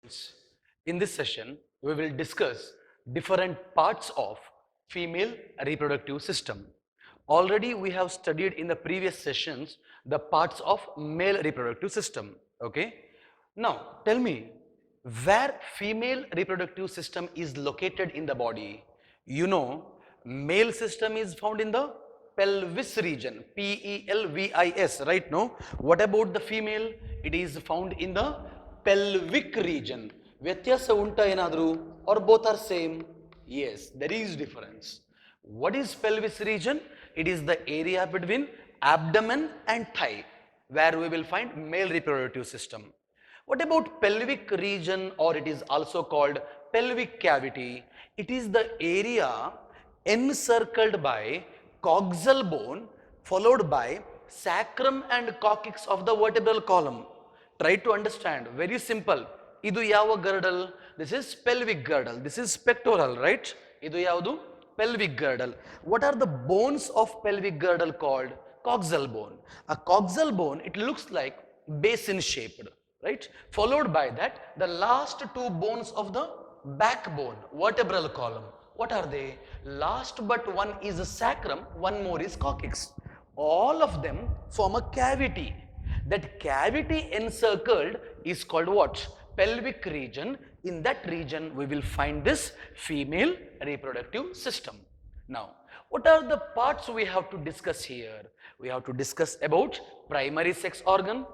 students, in this session, we will discuss different parts of female reproductive system. Already we have studied in the previous sessions the parts of male reproductive system. Okay. Now, tell me where female reproductive system is located in the body. You know, male system is found in the pelvis region, Pelvis, right? No? What about the female? It is found in the pelvic region. ವ್ಯತ್ಯಾಸ ಉಂಟಾ ಏನಾದರೂ or both are same? Yes, there is difference. What is pelvis region? It is the area between abdomen and thigh where we will find male reproductive system. What about pelvic region, or it is also called pelvic cavity? It is the area encircled by coxal bone followed by sacrum and coccyx of the vertebral column. Try to understand, very simple. Idu yava girdle? This is pelvic girdle. This is pectoral, right? Idu yavadu? Pelvic girdle. What are the bones of pelvic girdle called? Coxal bone. A coxal bone, it looks like basin shaped, right? Followed by that, the last two bones of the backbone, vertebral column. What are they? Last but one is a sacrum, one more is coccyx. All of them form a cavity. That cavity encircled is called what? Pelvic region. In that region, we will find this female reproductive system. Now, what are the parts we have to discuss here? We have to discuss about primary sex organ,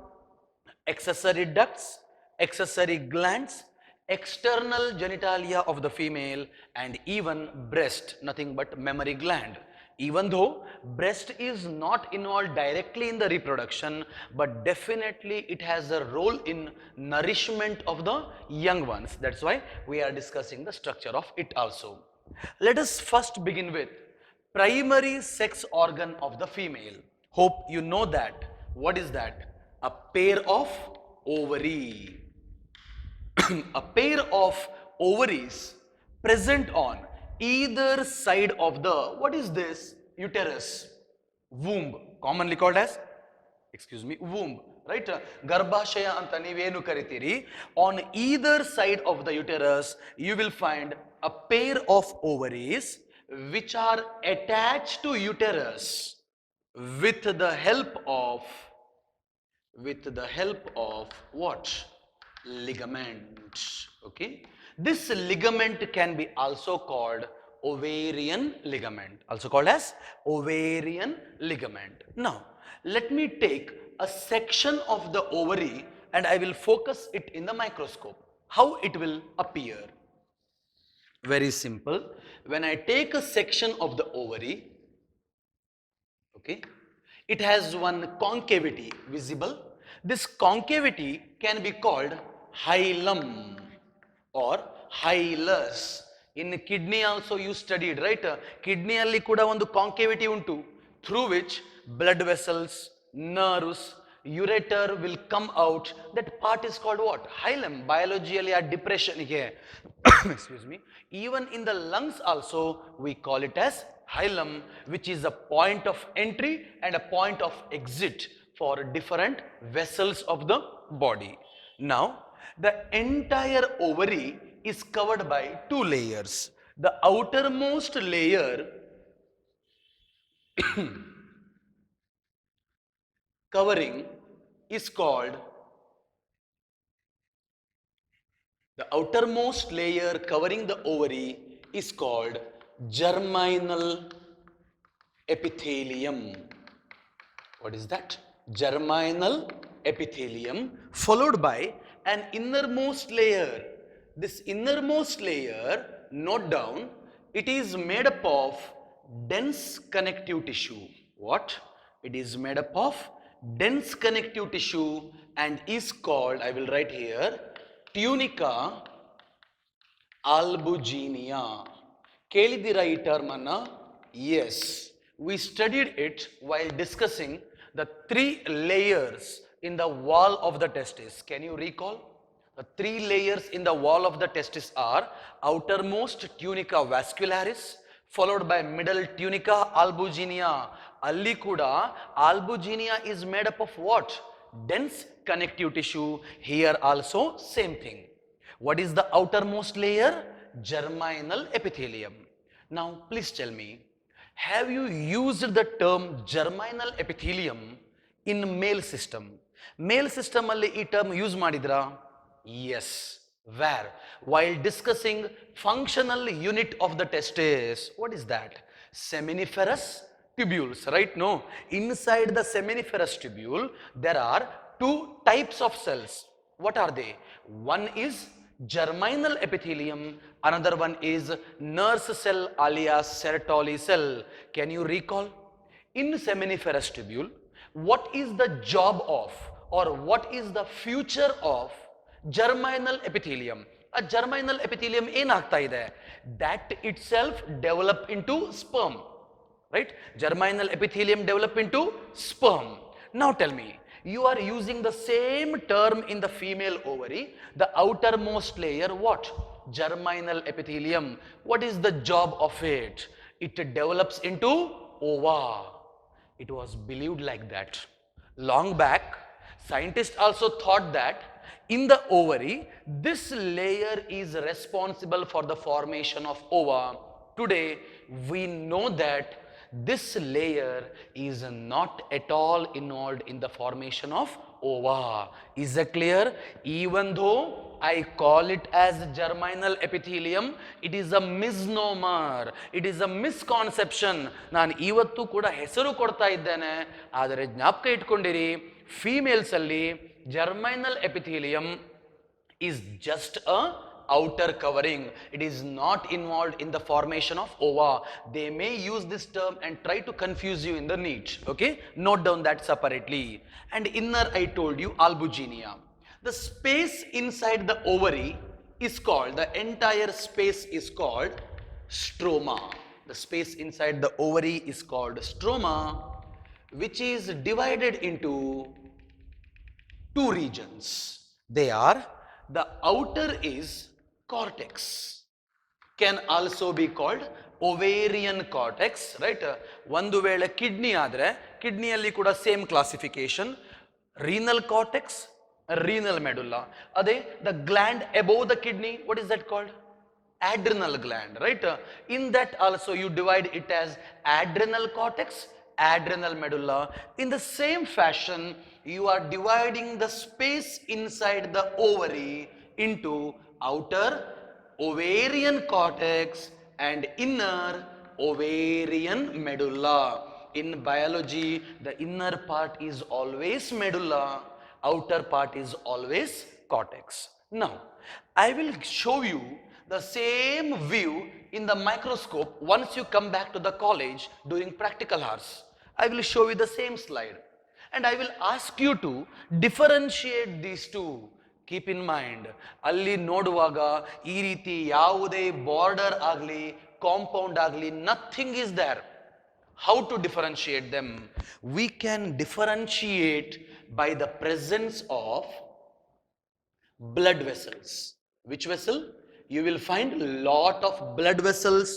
accessory ducts, accessory glands, external genitalia of the female, and even breast, nothing but mammary gland. Even though breast is not involved directly in the reproduction, but definitely it has a role in nourishment of the young ones. That's why we are discussing the structure of it also. Let us first begin with primary sex organ of the female. Hope you know that. What is that? A pair of ovary. A pair of ovaries present on either side of the, what is this? Uterus, womb, commonly called as, excuse me, womb, right? Garbhashaya anta neevenu karitiri. On either side of the uterus, you will find a pair of ovaries which are attached to uterus with the help of what? Ligament. Okay, this ligament can be also called ovarian ligament, also called as ovarian ligament. Now let me take a section of the ovary and I will focus it in the microscope. How it will appear? Very simple. When I take a section of the ovary, okay, it has one concavity visible. This concavity can be called hilum or hilus. In kidney also you studied, right? Kidney alli kuda ಒಂದು concavity untu through which blood vessels, nerves, ureter will come out. That part is called what? Hilum. Biologically a depression here. Excuse me. Even in the lungs also we call it as hilum, which is a point of entry and a point of exit for different vessels of the body. Now, the entire ovary is covered by two layers. The outermost layer covering is called, the outermost layer covering the ovary is called germinal epithelium. What is that? Germinal epithelium, followed by an innermost layer. This innermost layer, note down, it is made up of dense connective tissue. What? It is made up of dense connective tissue and is called, I will write here, tunica albuginea. Kelidira ee term anna? Yes. We studied it while discussing the three layers in the wall of the testis. Can you recall? The three layers in the wall of the testis are outermost tunica vascularis, followed by middle tunica albuginea. Alli kuda albuginea is made up of what? Dense connective tissue. Here also same thing. What is the outermost layer? Germinal epithelium. Now please tell me, have you used the term germinal epithelium in male system? Male system alli ee term use madidra? Yes. Where? While discussing functional unit of the testis. What is that? Seminiferous tubules, right? No. Inside the seminiferous tubule, there are two types of cells. What are they? One is germinal epithelium, another one is nurse cell alias Sertoli cell. Can you recall? In seminiferous tubule, what is the job of, or what is the future of germinal epithelium? A germinal epithelium ಏನಾಗ್ತಾ ಇದೆ? That itself develop into sperm, right? Germinal epithelium develop into sperm. Now tell me, you are using the same term in the female ovary, the outermost layer, what? Germinal epithelium. What is the job of it? It develops into ova. It was believed like that. Long back, scientists also thought that in the ovary, this layer is responsible for the formation of ova. Today, we know that this layer is not at all involved in the formation of ova. Is that clear? Even though I call it as germinal epithelium, it is a misnomer. It is a misconception. ನಾನು ಇವತ್ತು ಕೂಡ ಹೆಸರು ಕೊಡ್ತಾ ಇದ್ದೇನೆ, ಆದರೆ ಜ್ಞಾಪಕ ಇಟ್ಕೊಂಡಿರಿ, females ಅಲ್ಲಿ germinal epithelium is just a outer covering. It is not involved in the formation of ova. They may use this term and try to confuse you in the niche. Okay, note down that separately. And inner, I told you, albuginia. The space inside the ovary is called, the entire space is called stroma. The space inside the ovary is called stroma, which is divided into two regions. They are, the outer is cortex, can also be called ovarian cortex, right? ಒಂದು ವೇಳೆ kidney ಆದ್ರೆ ಕಿಡ್ನಿಯಲ್ಲಿ ಕೂಡ same classification, renal cortex, renal medulla. ಅದೇ the gland above the kidney, what is that called? Adrenal gland, right? In that also you divide it as adrenal cortex, adrenal medulla. In the same fashion, you are dividing the space inside the ovary into outer ovarian cortex and inner ovarian medulla. In biology, the inner part is always medulla, outer part is always cortex. Now, I will show you the same view in the microscope once you come back to the college during practical hours. I will show you the same slide and I will ask you to differentiate these two. Keep in mind, ಅಲ್ಲಿ ನೋಡುವಾಗ ಈ ರೀತಿ ಯಾವುದೇ border ಆಗಲಿ compound ಆಗಲಿ nothing is there. How to differentiate them? We can differentiate by the presence of blood vessels. Which vessel? You will find lot of blood vessels.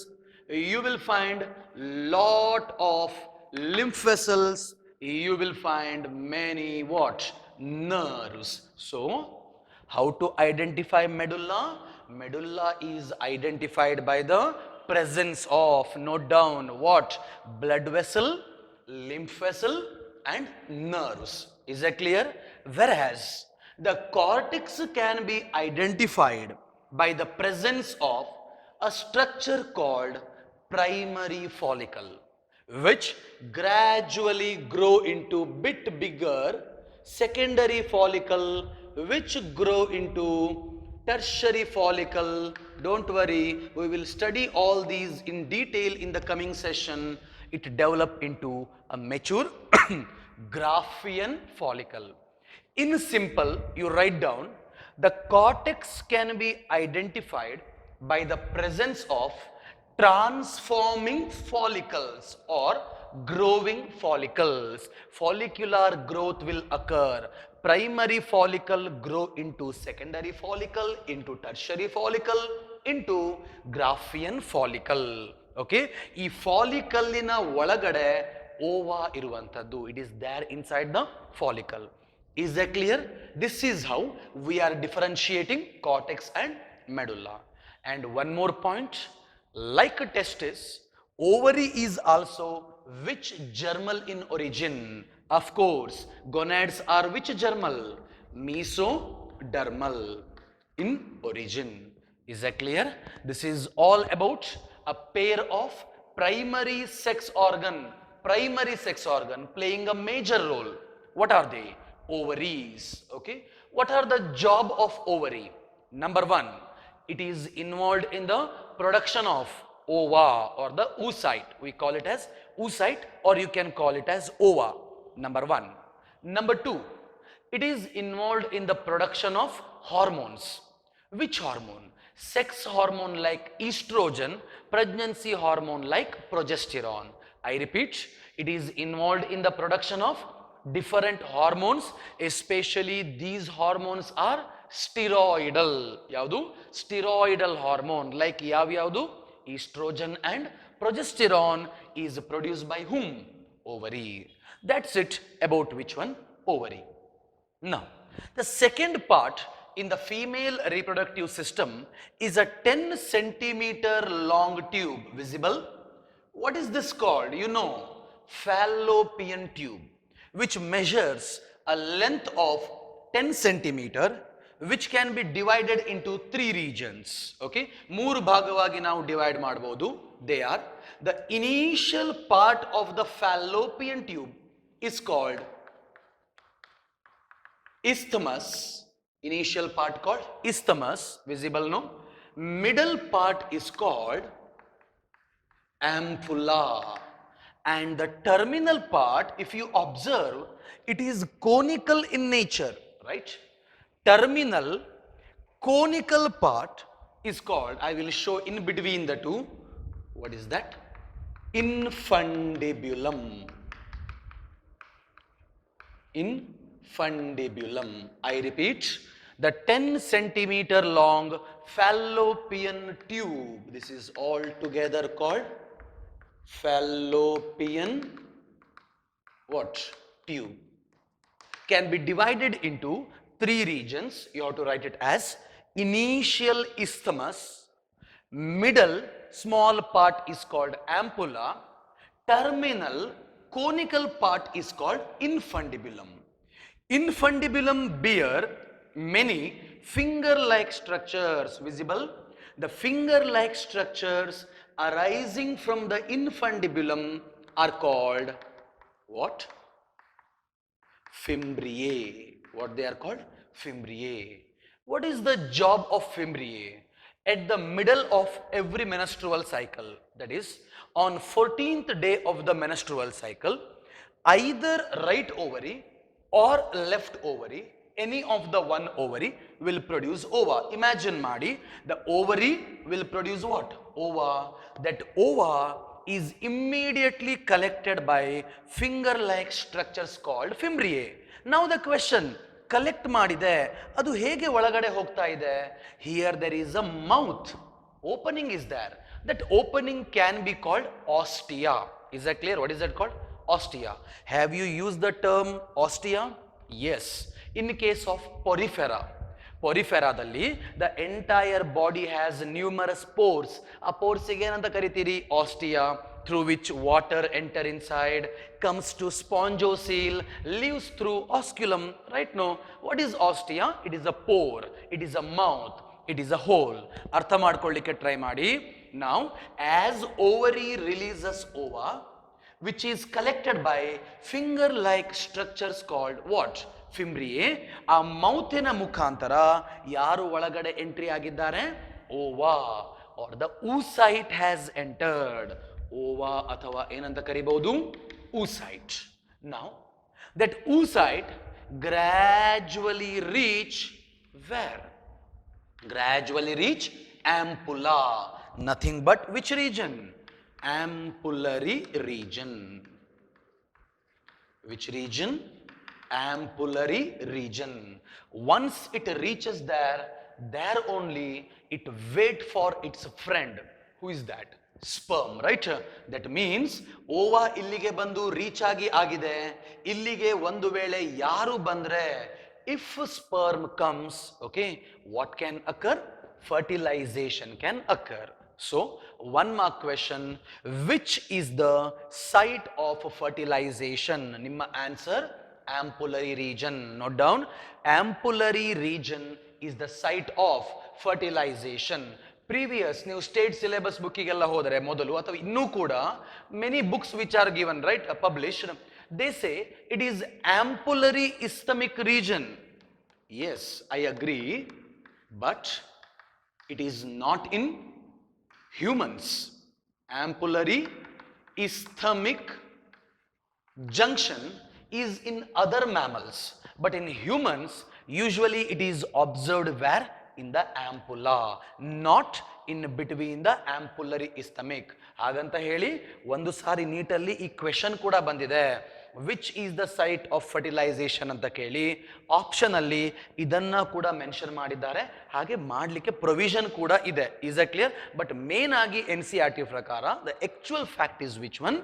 You will find lot of lymph vessels. You will find many what? Nerves. So, how to identify medulla? Medulla is identified by the presence of, note down, what? Blood vessel, lymph vessel and nerves. Is that clear? Whereas the cortex can be identified by the presence of a structure called primary follicle, which gradually grow into bit bigger secondary follicle, which grow into tertiary follicle. Don't worry, we will study all these in detail in the coming session. It develop into a mature Graafian follicle. In simple, you write down, the cortex can be identified by the presence of transforming follicles or growing follicles. Follicular growth will occur. Primary follicle grow into secondary follicle, into tertiary follicle, into Graafian follicle. Okay, ಈ ಫಾಲಿಕಲ್ಲಿನ ಒಳಗಡೆ ಓವಾ ಇರುವಂತದ್ದು, it is there inside the follicle. Is that clear? This is how we are differentiating cortex and medulla. And one more point, like a testis, ovary is also which germal in origin? Of course, gonads are which germal? Mesodermal in origin. Is that clear? This is all about a pair of primary sex organ playing a major role. What are they? Ovaries. Okay. What are the job of ovary? Number one, it is involved in the production of ova or the oocyte. We call it as oocyte, or you can call it as ova. Number one. Number two, it is involved in the production of hormones. Which hormone? Sex hormone like estrogen, pregnancy hormone like progesterone. I repeat, it is involved in the production of different hormones, especially these hormones are steroidal. Yaudu? Steroidal hormone like yaudu? Estrogen and progesterone is produced by whom? Ovary. That's it about which one? Ovary. Now, the second part in the female reproductive system is a 10 centimeter long tube visible. What is this called? You know, fallopian tube, which measures a length of 10 centimeter, which can be divided into three regions. Okay, ಮೂರು ಭಾಗವಾಗಿ ನಾವು divide ಮಾಡಬಹುದು. They are, the initial part of the fallopian tube is called isthmus. Initial part called isthmus, visible no? Middle part is called ampulla, and the terminal part, if you observe, it is conical in nature, right? Terminal conical part is called, I will show in between the two, what is that? Infundibulum. Infundibulum. I repeat, the 10 centimeter long fallopian tube, this is all together called fallopian what? Tube, can be divided into three regions. You have to write it as initial isthmus, middle small part is called ampulla, terminal conical part is called infundibulum. Infundibulum bear many finger-like structures visible. The finger-like structures arising from the infundibulum are called what? Fimbriae. What they are called? Fimbriae. What is the job of fimbriae? At the middle of every menstrual cycle, that is on 14th day of the menstrual cycle, either right ovary or left ovary, any of the one ovary will produce ova. Imagine madi, the ovary will produce what? Ova. That ova is immediately collected by finger-like structures called fimbriae. Now the question, collect madide, adu hege olagade hogta ide? Here there is a mouth. Opening is there. That opening can be called ostia. Is that clear? What is that called? Ostia. Have you used the term ostia? Yes. In case of porifera. Poriferaದಲ್ಲಿ the entire body has numerous pores. ಆ pores ಗೆ ಏನಂತ ಕರಿತೀರಿ? Ostia, through which water enter inside, comes to spongiocele, leaves through osculum. Right? No. What is ostia? It is a pore. It is a mouth. It is a hole. ಅರ್ಥ ಮಾಡ್ಕೊಳ್ಳಿಕ್ಕೆ try ಮಾಡಿ. Now, as ovary releases ova, which is collected by finger-like structures called what? Fimbriae. ಆ ಮೌತಿನ ಮುಖಾಂತರ ಯಾರು ಒಳಗಡೆ entry ಆಗಿದ್ದಾರೆ? Owa, or the oocyte has entered. Owa ಅಥವಾ ಏನಂತ ಕರಿಬಹುದು? oocyte. Now, that oocyte gradually reach where? Gradually reach ampulla. Nothing but which region? Ampullary region. Which region? Ampullary region. Once it reaches there only it wait for its friend. Who is that? sperm, right? That means Owa ಇಲ್ಲಿಗೆ ಬಂದು reach ಆಗಿದೆ. ಇಲ್ಲಿಗೆ ಒಂದು ವೇಳೆ ಯಾರು ಬಂದ್ರೆ, if sperm comes, okay, what can occur? Fertilization can occur. So one more question, which is the site of fertilization? Nimma answer, ampullary region. Note down, ampullary region is the site of fertilization. Previous ನೀವು state syllabus ಬುಕ್ಕಿಗೆಲ್ಲ ಹೋದರೆ ಮೊದಲು ಅಥವಾ ಇನ್ನೂ ಕೂಡ many books which are given right published, they say it is ampullary isthmic region. Yes, I agree, but it is not in humans. Ampullary isthmic junction is in other mammals, but in humans usually it is observed where? In the ampulla, not in between the ampullary isthmic. ಹಾಗಂತ ಹೇಳಿ ಒಂದು ಸಾರಿ ನೀಟಲ್ಲಿ ಈ question ಕೂಡ ಬಂದಿದೆ, which is the site of fertilization ಅಂತ ಕೇಳಿ option ಅಲ್ಲಿ ಇದನ್ನ ಕೂಡ ಮೆನ್ಷನ್ ಮಾಡಿದ್ದಾರೆ, ಹಾಗೆ ಮಾಡಲಿಕ್ಕೆ ಪ್ರೊವಿಷನ್ ಕೂಡ ಇದೆ. Is a clear? But main ಆಗಿ NCERT ಪ್ರಕಾರ the actual fact is which one?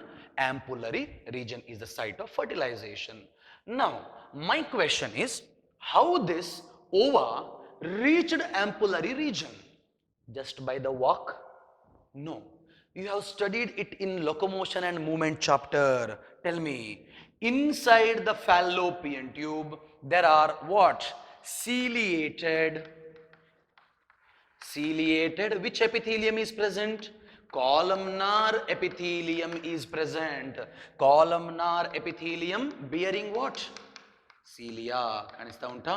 Ampullary region is the site of fertilization. Now my question is, how this ova reached ampullary region? Just by the walk? No. You have studied it in locomotion and movement chapter. Tell me, inside the fallopian tube there are what? Ciliated. Which epithelium is present? Columnar epithelium is present. Columnar epithelium bearing what? Cilia. Kanista unta?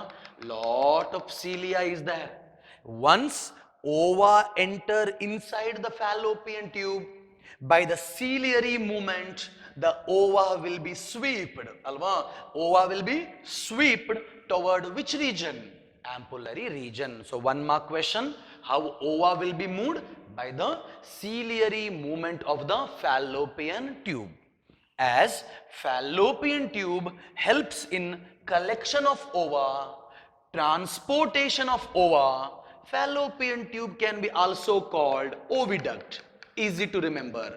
Lot of cilia is there. Once ova enter inside the fallopian tube, by the ciliary movement the ova will be swept. Alva? Ova will be swept toward which region? Ampullary region. So one more question, how ova will be moved? By the ciliary movement of the fallopian tube. As fallopian tube helps in collection of ova, transportation of ova, fallopian tube can be also called oviduct. Easy to remember.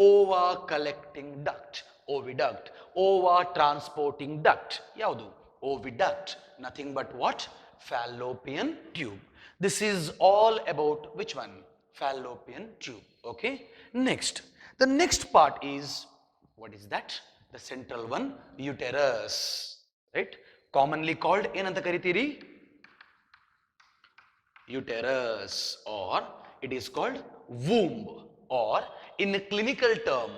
Ova collecting duct, oviduct. Ova transporting duct, yaudu? Oviduct. Nothing but what? Fallopian tube. This is all about which one? Fallopian tube. Okay. Next, the next part is, what is that? The central one, uterus, right? Commonly called ಏನಂತ ಕರಿತೀರಿ? Uterus, or it is called womb, or in a clinical term,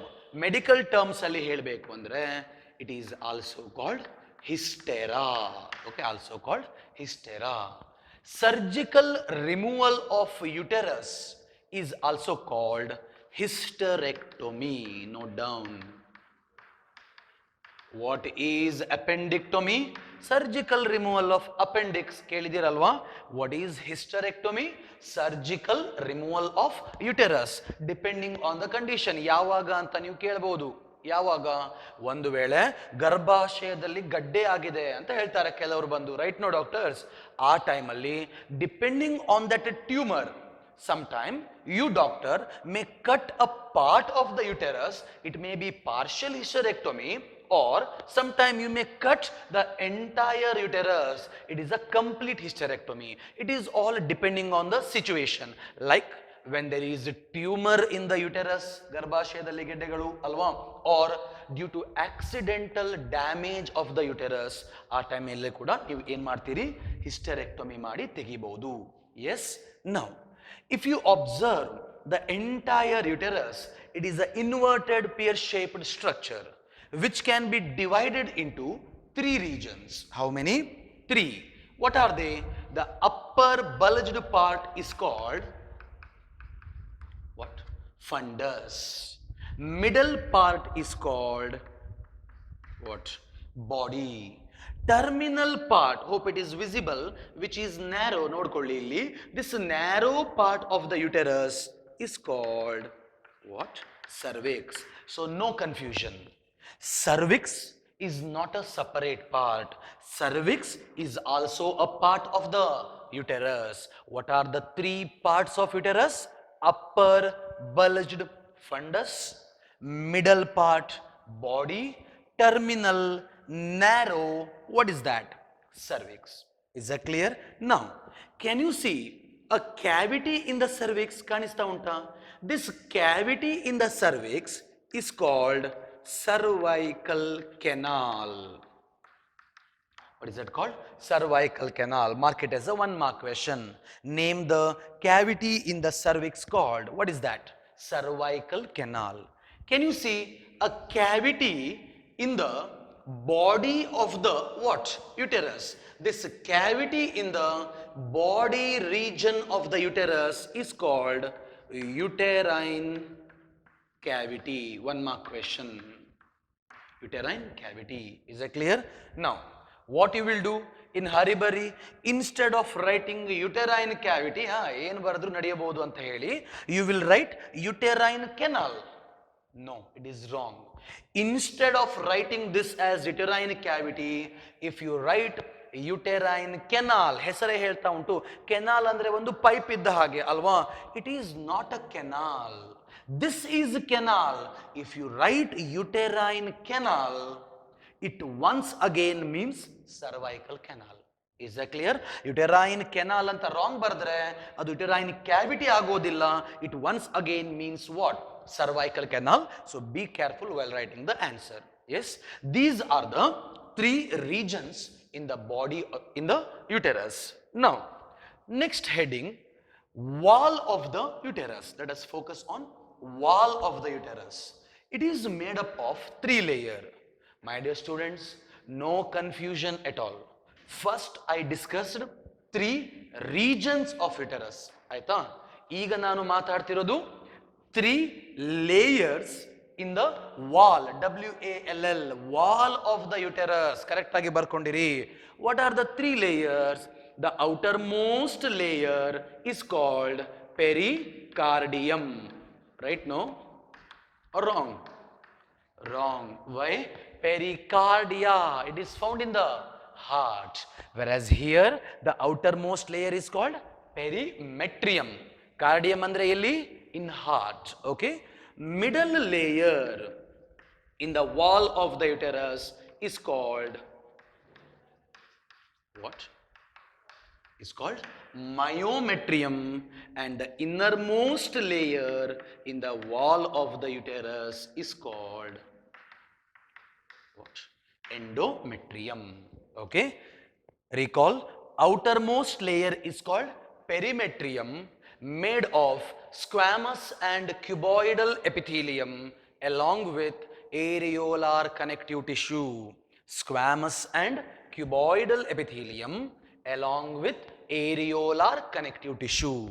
medical terms ಅಲ್ಲಿ ಹೇಳಬೇಕು ಅಂದ್ರೆ it is also called hystera. Okay, also called hystera. Surgical removal of uterus is also called hysterectomy. Note down. What is appendectomy? Surgical removal of appendix. ಕೇಳಿದಿರಲ್ವಾ? What is hysterectomy? Surgical removal of uterus. Depending on the condition. ಯಾವಾಗ ಅಂತ ನೀವು ಕೇಳಬಹುದು. ಯಾವಾಗ? ಒಂದು ವೇಳೆ ಗರ್ಭಾಶಯದಲ್ಲಿ ಗಡ್ಡೆ ಆಗಿದೆ ಅಂತ ಹೇಳ್ತಾರೆ ಕೆಲವರು ಬಂದು, ರೈಟ್? ನೋ ಡಾಕ್ಟರ್ಸ್, ಆ ಟೈಮಲ್ಲಿ depending on that tumour, sometime you doctor may cut a part of the uterus. It may be partial hysterectomy, or sometime you may cut the entire uterus. It is a complete hysterectomy. It is all depending on the situation. Like when there is a tumor in the uterus, ಗರ್ಭಾಶಯದಲ್ಲಿ ಗೆಡ್ಡೆಗಳು ಅಲ್ವಾ, or due to accidental damage of the uterus, ಆ ಟೈಮಲ್ಲಿ ಕೂಡ ನೀವು ಏನು ಮಾಡ್ತೀರಿ? hysterectomy ಮಾಡಿ ತೆಗಿಬಹುದು. Yes. Now if you observe the entire uterus, it is an inverted pear-shaped structure which can be divided into three regions. How many? Three. What are they? The upper bulged part is called what? Fundus. Middle part is called what? Body. Terminal part, hope it is visible, which is narrow, ನೋಡ್ಕೊಳ್ಳಿ ಇಲ್ಲಿ, this narrow part of the uterus is called what? Cervix. So no confusion. Cervix is not a separate part. Cervix is also a part of the uterus. What are the three parts of uterus? Upper bulged fundus, middle part, body, terminal, narrow. What is that? Cervix. Is that clear? Now, can you see a cavity in the cervix? Kanista unta? This cavity in the cervix is called cervical canal. What is that called? Cervical canal. Mark it as a 1-mark question. Name the cavity in the cervix called. What is that? Cervical canal. Can you see a cavity in the body of the what? Uterus. This cavity in the body region of the uterus is called uterine cavity. 1-mark question. Uterine cavity. Is that clear? Now, what you will do in Haribari, instead of writing uterine cavity, you will write uterine canal. No, it is wrong. Instead of writing this as uterine cavity, if you write uterine canal, ಹೆಸರೇ ಹೇಳ್ತಾ ಉಂಟು, canal ಅಂದ್ರೆ ಒಂದು pipe ಇದ್ದ ಹಾಗೆ ಅಲ್ವಾ? It is not a canal. This is canal. If you write uterine canal, it once again means cervical canal. Is that clear? Uterine canal anta wrong bardre adu uterine cavity agodilla. It once again means what? Cervical canal. So be careful while writing the answer. Yes, these are the 3 regions in the body in the uterus. Now, next heading, wall of the uterus. Let us focus on wall of the uterus. It is made up of 3 layers. My dear students, no confusion at all. First, I discussed 3 regions of uterus. Aita? Iga nanu maatadtirodu 3 layers in the wall. W-A-L-L, wall of the uterus. Correct agi barkondiri. What are the 3 layers? The outermost layer is called pericardium. Right? No? Or wrong? Wrong. Why? Pericardia. It is found in the heart. Whereas here, the outermost layer is called perimetrium. Cardium andre elli? In heart. Okay? Middle layer in the wall of the uterus is called what? Is called myometrium, and the innermost layer in the wall of the uterus is called what? Endometrium. Okay? Recall, outermost layer is called perimetrium, made of squamous and cuboidal epithelium along with areolar connective tissue. Squamous and cuboidal epithelium along with areolar connective tissue.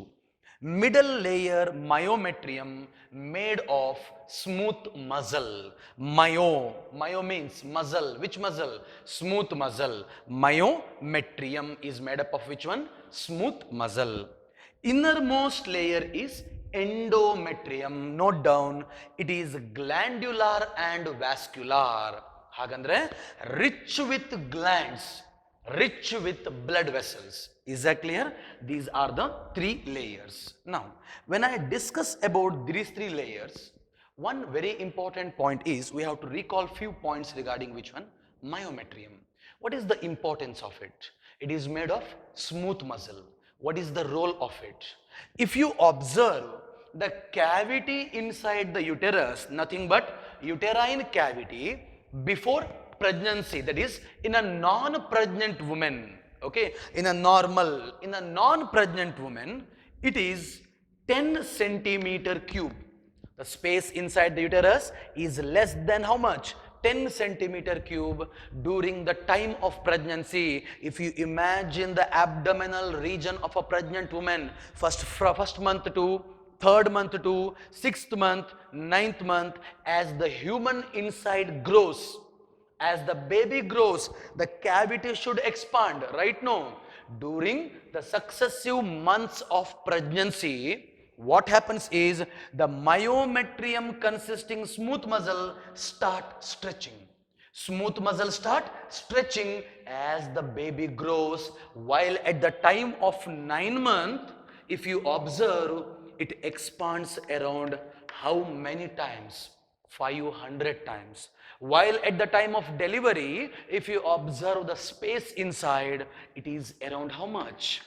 Middle layer myometrium made of smooth muscle. Myo means muscle. Which muscle? Smooth muscle. Myometrium is made up of which one? Smooth muscle. Innermost layer is endometrium. Note down, it is glandular and vascular. Hagandre rich with glands, rich with blood vessels. Is that clear? These are the 3 layers. Now, when I discuss about these 3 layers, one very important point is we have to recall few points regarding which one? Myometrium. What is the importance of it? It is made of smooth muscle. What is the role of it? If you observe the cavity inside the uterus, nothing but uterine cavity before pregnancy, that is in a non-pregnant woman, okay, in a non-pregnant woman, it is 10 centimeter cube. The space inside the uterus is less than how much? 10 centimeter cube during the time of pregnancy. If you imagine the abdominal region of a pregnant woman, first month to 3rd month to 6th month, 9th month, as the human inside grows, as the baby grows, the cavity should expand, right? No. During the successive months of pregnancy, what happens is the myometrium consisting smooth muscle start stretching. Smooth muscle start stretching as the baby grows, while at the time of 9 months, if you observe, it expands around How many times? 500 times. While at the time of delivery, if you observe the space inside, it is around how much?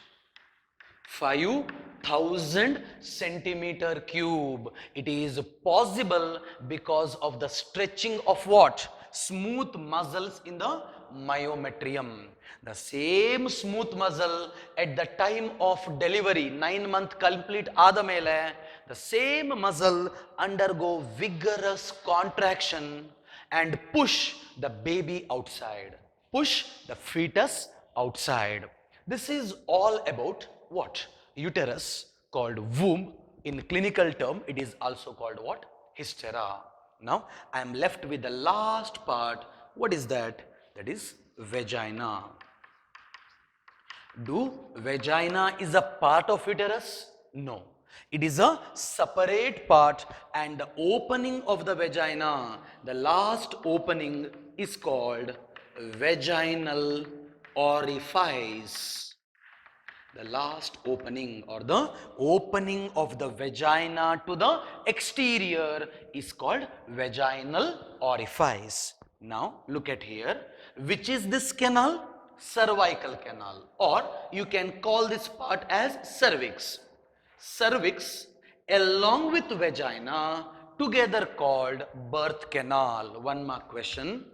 5,000 centimeter cube. It is possible because of the stretching of what? Smooth muscles in the myometrium. The same smooth muscle at the time of delivery, 9 month complete adamele, the same muscle undergo vigorous contraction and push the baby outside, push the fetus outside. This is all about what? Uterus, called womb. In clinical term, it is also called what? Hystera. Now, I am left with the last part. What is that? That is vagina. Do vagina is a part of uterus? No. It is a separate part, and the opening of the vagina, the last opening, is called vaginal orifice. The last opening, or the opening of the vagina to the exterior, is called vaginal orifice. Now look at here. Which is this canal? Cervical canal, or you can call this part as cervix. Cervix along with vagina together called birth canal. One more question.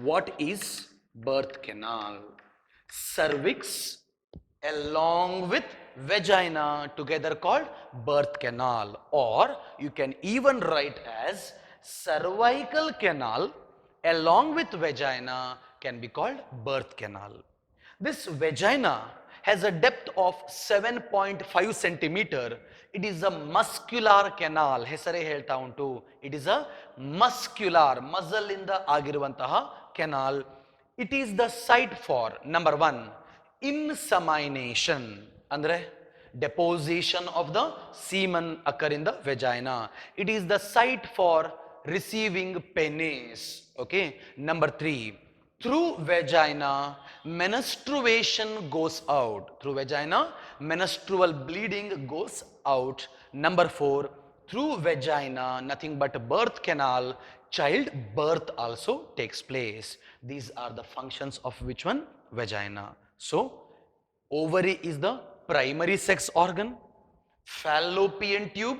What is birth canal? Cervix along with vagina together called birth canal, or you can even write as cervical canal along with vagina can be called birth canal. This vagina has a depth of 7.5 centimeter. It is a muscular canal. ಹೆಸರೇ ಹೇಳ್ತಾ ಉಂಟು. It is a muscular, muscle ಇಂದ ಆಗಿರುವಂತಹ canal. It is the site for number 1, insemination, andre deposition of the semen occur in the vagina. It is the site for receiving penis. Okay. Number 3, through vagina menstruation goes out. Through vagina menstrual bleeding goes out. Number 4, through vagina, nothing but birth canal, child birth also takes place. These are the functions of which one? Vagina. So ovary is the primary sex organ, fallopian tube,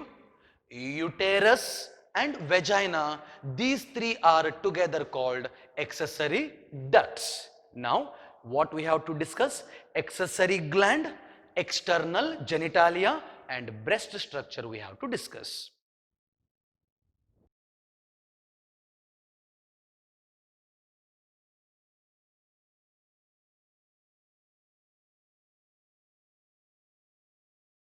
uterus and vagina, these three are together called accessory ducts. Now what we have to discuss? Accessory gland, external genitalia and breast structure we have to discuss.